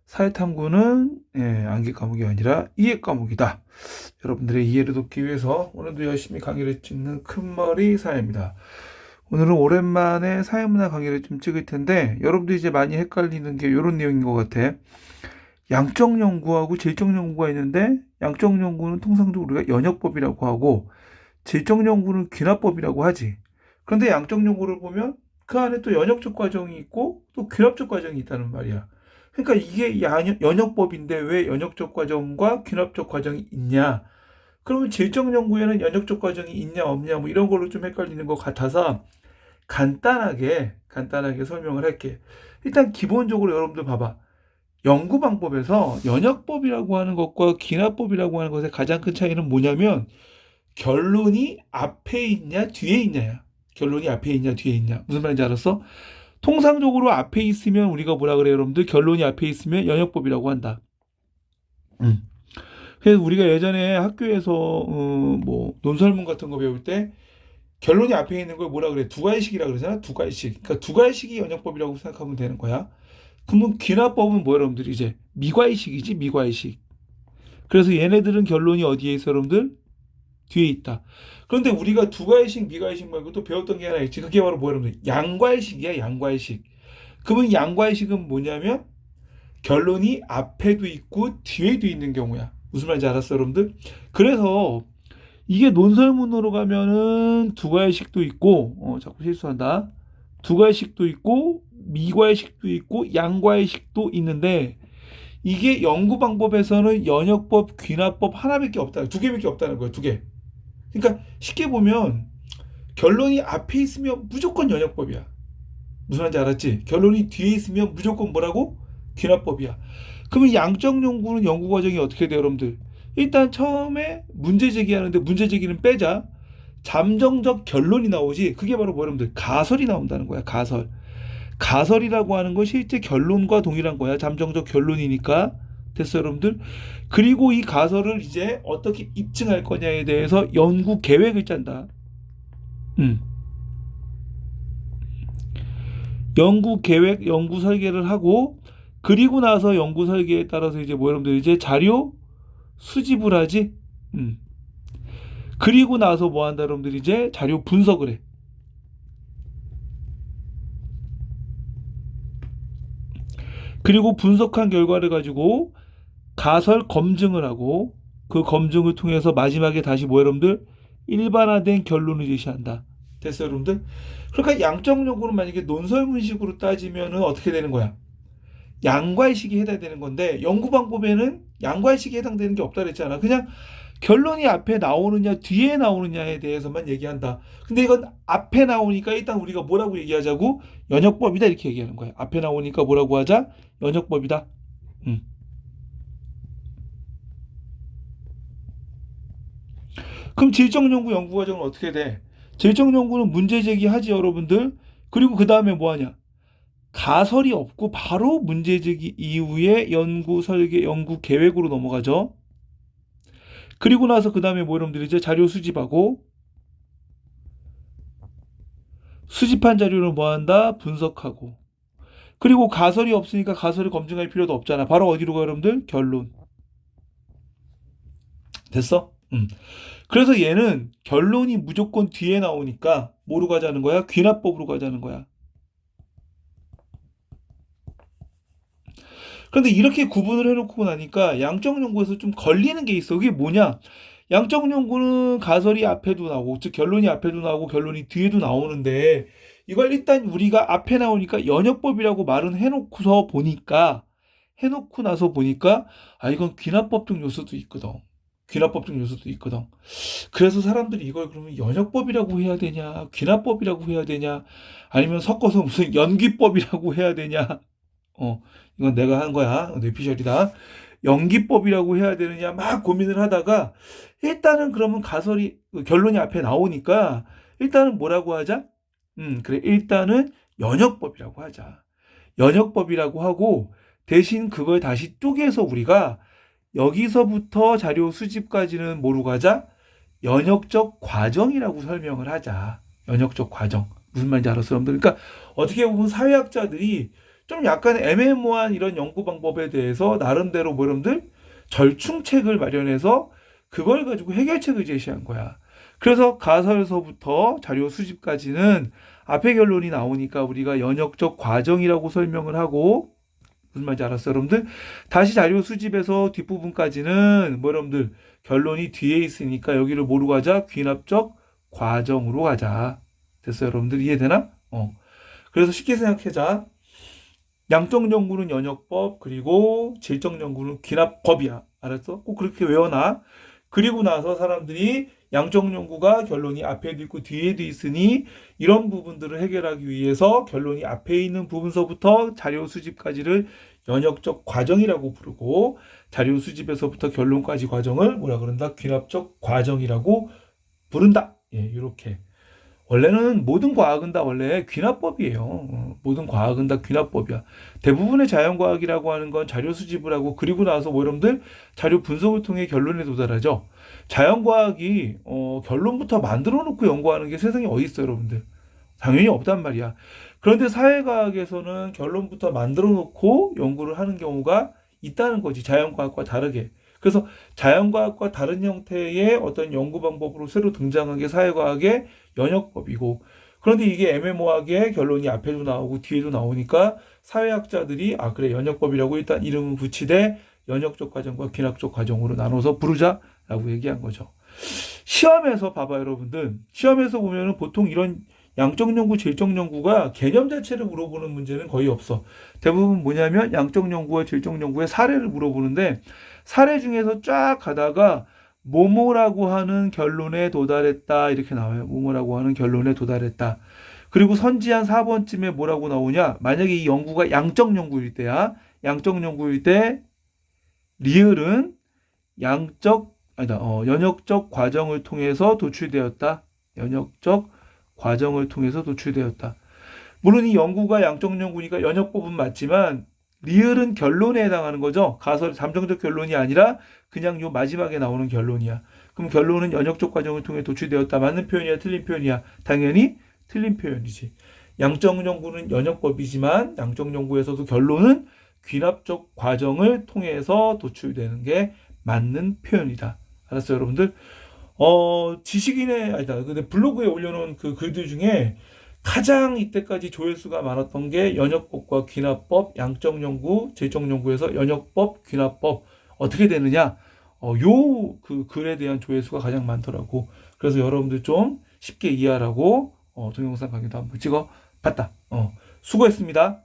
사회탐구는 암기 과목이 아니라 이해 과목이다. 여러분들의 이해를 돕기 위해서 오늘도 열심히 강의를 찍는 큰머리 사회입니다. 오늘은 오랜만에 사회문화 강의를 좀 찍을 텐데 여러분들 이제 많이 헷갈리는 게 이런 내용인 것 같아. 양적 연구하고 질적 연구가 있는데 양적 연구는 통상적으로 우리가 연역법이라고 하고 질적 연구는 귀납법이라고 하지. 그런데 양적 연구를 보면 그 안에 또 연역적 과정이 있고 또 귀납적 과정이 있다는 말이야. 그러니까 이게 연역법인데 왜 연역적 과정과 귀납적 과정이 있냐? 그러면 질적 연구에는 연역적 과정이 있냐 없냐 뭐 이런 걸로 좀 헷갈리는 것 같아서 간단하게 설명을 할게. 일단 기본적으로 여러분들 봐봐. 연구 방법에서 연역법이라고 하는 것과 귀납법이라고 하는 것의 가장 큰 차이는 뭐냐면 결론이 앞에 있냐 뒤에 있냐야. 결론이 앞에 있냐 뒤에 있냐. 무슨 말인지 알았어? 통상적으로 앞에 있으면 우리가 뭐라 그래요, 여러분들? 결론이 앞에 있으면 연역법이라고 한다. 그래서 우리가 예전에 학교에서 뭐 논설문 같은 거 배울 때 결론이 앞에 있는 걸 뭐라 그래? 두괄식이라 그러잖아. 두괄식. 그러니까 두괄식이 연역법이라고 생각하면 되는 거야. 그러면 귀납법은 뭐 여러분들 이제 미괄식이지, 미괄식. 그래서 얘네들은 결론이 어디에 있어, 여러분들? 뒤에 있다. 그런데 우리가 두괄식, 미괄식 말고 또 배웠던 게 하나 있지. 그게 바로 뭐 여러분들? 양괄식이야, 양괄식. 그러면 양괄식은 뭐냐면 결론이 앞에도 있고 뒤에도 있는 경우야. 무슨 말인지 알았어, 여러분들? 그래서 이게 논설문으로 가면은 두괄식도 있고, 자꾸 실수한다. 두괄식도 있고, 미괄식도 있고, 양괄식도 있는데, 이게 연구 방법에서는 연역법, 귀납법 하나밖에 없다. 두 개밖에 없다는 거야, 두 개. 그러니까 쉽게 보면 결론이 앞에 있으면 무조건 연역법이야. 무슨 말인지 알았지? 결론이 뒤에 있으면 무조건 뭐라고? 귀납법이야. 그러면 양적 연구는 연구 과정이 어떻게 돼요, 여러분들? 일단 처음에 문제 제기하는데 문제 제기는 빼자. 잠정적 결론이 나오지. 그게 바로 뭐 여러분들? 가설이 나온다는 거야, 가설. 가설이라고 하는 건 실제 결론과 동일한 거야. 잠정적 결론이니까. 됐어, 여러분들? 그리고 이 가설을 이제 어떻게 입증할 거냐에 대해서 연구 계획을 짠다. 연구 계획, 연구 설계를 하고, 그리고 나서 연구 설계에 따라서 이제 뭐 여러분들 이제 자료 수집을 하지. 그리고 나서 뭐 한다, 여러분들 이제 자료 분석을 해. 그리고 분석한 결과를 가지고 가설 검증을 하고 그 검증을 통해서 마지막에 다시 뭐 여러분들 일반화된 결론을 제시한다. 됐어요, 여러분들? 그러니까 양적 연구는 만약에 논설문식으로 따지면은 어떻게 되는 거야? 양괄식이 해당되는 건데 연구 방법에는 양괄식이 해당되는 게 없다 그랬잖아. 그냥 결론이 앞에 나오느냐 뒤에 나오느냐에 대해서만 얘기한다. 근데 이건 앞에 나오니까 일단 우리가 뭐라고 얘기하자고? 연역법이다 이렇게 얘기하는 거야. 앞에 나오니까 뭐라고 하자? 연역법이다. 그럼 질적 연구 연구 과정은 어떻게 돼? 질적 연구는 문제 제기하지, 여러분들. 그리고 그 다음에 뭐 하냐? 가설이 없고 바로 문제 제기 이후에 연구 설계, 연구 계획으로 넘어가죠. 그리고 나서 그 다음에 뭐 여러분들 이제 자료 수집하고 수집한 자료를 뭐 한다? 분석하고. 그리고 가설이 없으니까 가설을 검증할 필요도 없잖아. 바로 어디로 가, 여러분들? 결론. 됐어? 그래서 얘는 결론이 무조건 뒤에 나오니까 뭐로 가자는 거야? 귀납법으로 가자는 거야. 그런데 이렇게 구분을 해놓고 나니까 양적 연구에서 좀 걸리는 게 있어. 그게 뭐냐? 양적 연구는 가설이 앞에도 나오고, 즉 결론이 앞에도 나오고 결론이 뒤에도 나오는데 이걸 일단 우리가 앞에 나오니까 연역법이라고 말은 해놓고 나서 보니까 이건 귀납법적 요소도 있거든. 귀납법적 요소도 있거든. 그래서 사람들이 이걸 그러면 연역법이라고 해야 되냐, 귀납법이라고 해야 되냐, 아니면 섞어서 무슨 연기법이라고 해야 되냐. 이건 내가 한 거야. 뇌피셜이다. 연기법이라고 해야 되느냐 막 고민을 하다가 일단은 그러면 가설이 결론이 앞에 나오니까 일단은 뭐라고 하자? 그래, 일단은 연역법이라고 하자. 연역법이라고 하고 대신 그걸 다시 쪼개서 우리가 여기서부터 자료 수집까지는 뭐로 가자? 연역적 과정이라고 설명을 하자. 연역적 과정. 무슨 말인지 알았어, 여러분들? 그러니까 어떻게 보면 사회학자들이 좀 약간 애매모호한 이런 연구 방법에 대해서 나름대로 뭐 여러분들 절충책을 마련해서 그걸 가지고 해결책을 제시한 거야. 그래서 가설에서부터 자료 수집까지는 앞에 결론이 나오니까 우리가 연역적 과정이라고 설명을 하고, 무슨 말인지 알았어요, 여러분들? 다시 자료 수집에서 뒷부분까지는 뭐 여러분들 결론이 뒤에 있으니까 여기를 뭐로 가자? 귀납적 과정으로 가자. 됐어요, 여러분들? 이해되나? 그래서 쉽게 생각해자. 양적 연구는 연역법, 그리고 질적 연구는 귀납법이야. 알았어? 꼭 그렇게 외워놔. 그리고 나서 사람들이 양적 연구가 결론이 앞에도 있고 뒤에도 있으니 이런 부분들을 해결하기 위해서 결론이 앞에 있는 부분서부터 자료 수집까지를 연역적 과정이라고 부르고, 자료 수집에서부터 결론까지 과정을 뭐라 그런다? 귀납적 과정이라고 부른다. 예, 이렇게. 원래는 모든 과학은 다 원래 귀납법이에요. 모든 과학은 다 귀납법이야. 대부분의 자연과학이라고 하는 건 자료 수집을 하고, 그리고 나서 뭐 여러분들 자료 분석을 통해 결론에 도달하죠. 자연과학이 결론부터 만들어 놓고 연구하는 게 세상에 어디 있어요, 여러분들? 당연히 없단 말이야. 그런데 사회과학에서는 결론부터 만들어 놓고 연구를 하는 경우가 있다는 거지. 자연과학과 다르게. 그래서 자연과학과 다른 형태의 어떤 연구 방법으로 새로 등장한 게 사회과학의 연역법이고, 그런데 이게 애매모호하게 결론이 앞에도 나오고 뒤에도 나오니까 사회학자들이 그래, 연역법이라고 일단 이름을 붙이되 연역적 과정과 귀납적 과정으로 나눠서 부르자라고 얘기한 거죠. 시험에서 봐봐, 여러분들. 시험에서 보면은 보통 이런 양적 연구, 질적 연구가 개념 자체를 물어보는 문제는 거의 없어. 대부분 뭐냐면 양적 연구와 질적 연구의 사례를 물어보는데, 사례 중에서 쫙 가다가 뭐뭐라고 하는 결론에 도달했다 이렇게 나와요. 뭐뭐라고 하는 결론에 도달했다. 그리고 선지한 4번쯤에 뭐라고 나오냐? 만약에 이 연구가 양적 연구일 때야. 양적 연구일 때 리을은 연역적 과정을 통해서 도출되었다. 연역적 과정을 통해서 도출되었다. 물론 이 연구가 양적 연구니까 연역법은 맞지만 리을은 결론에 해당하는 거죠. 가설 잠정적 결론이 아니라 그냥 요 마지막에 나오는 결론이야. 그럼 결론은 연역적 과정을 통해 도출되었다. 맞는 표현이야, 틀린 표현이야? 당연히 틀린 표현이지. 양적 연구는 연역법이지만 양적 연구에서도 결론은 귀납적 과정을 통해서 도출되는 게 맞는 표현이다. 알았어요, 여러분들? 근데 블로그에 올려놓은 그 글들 중에 가장 이때까지 조회수가 많았던 게 연역법과 귀납법, 양적 연구, 질적 연구에서 연역법, 귀납법 어떻게 되느냐? 그 글에 대한 조회수가 가장 많더라고. 그래서 여러분들 좀 쉽게 이해하라고 동영상 강의도 한번 찍어 봤다. 수고했습니다.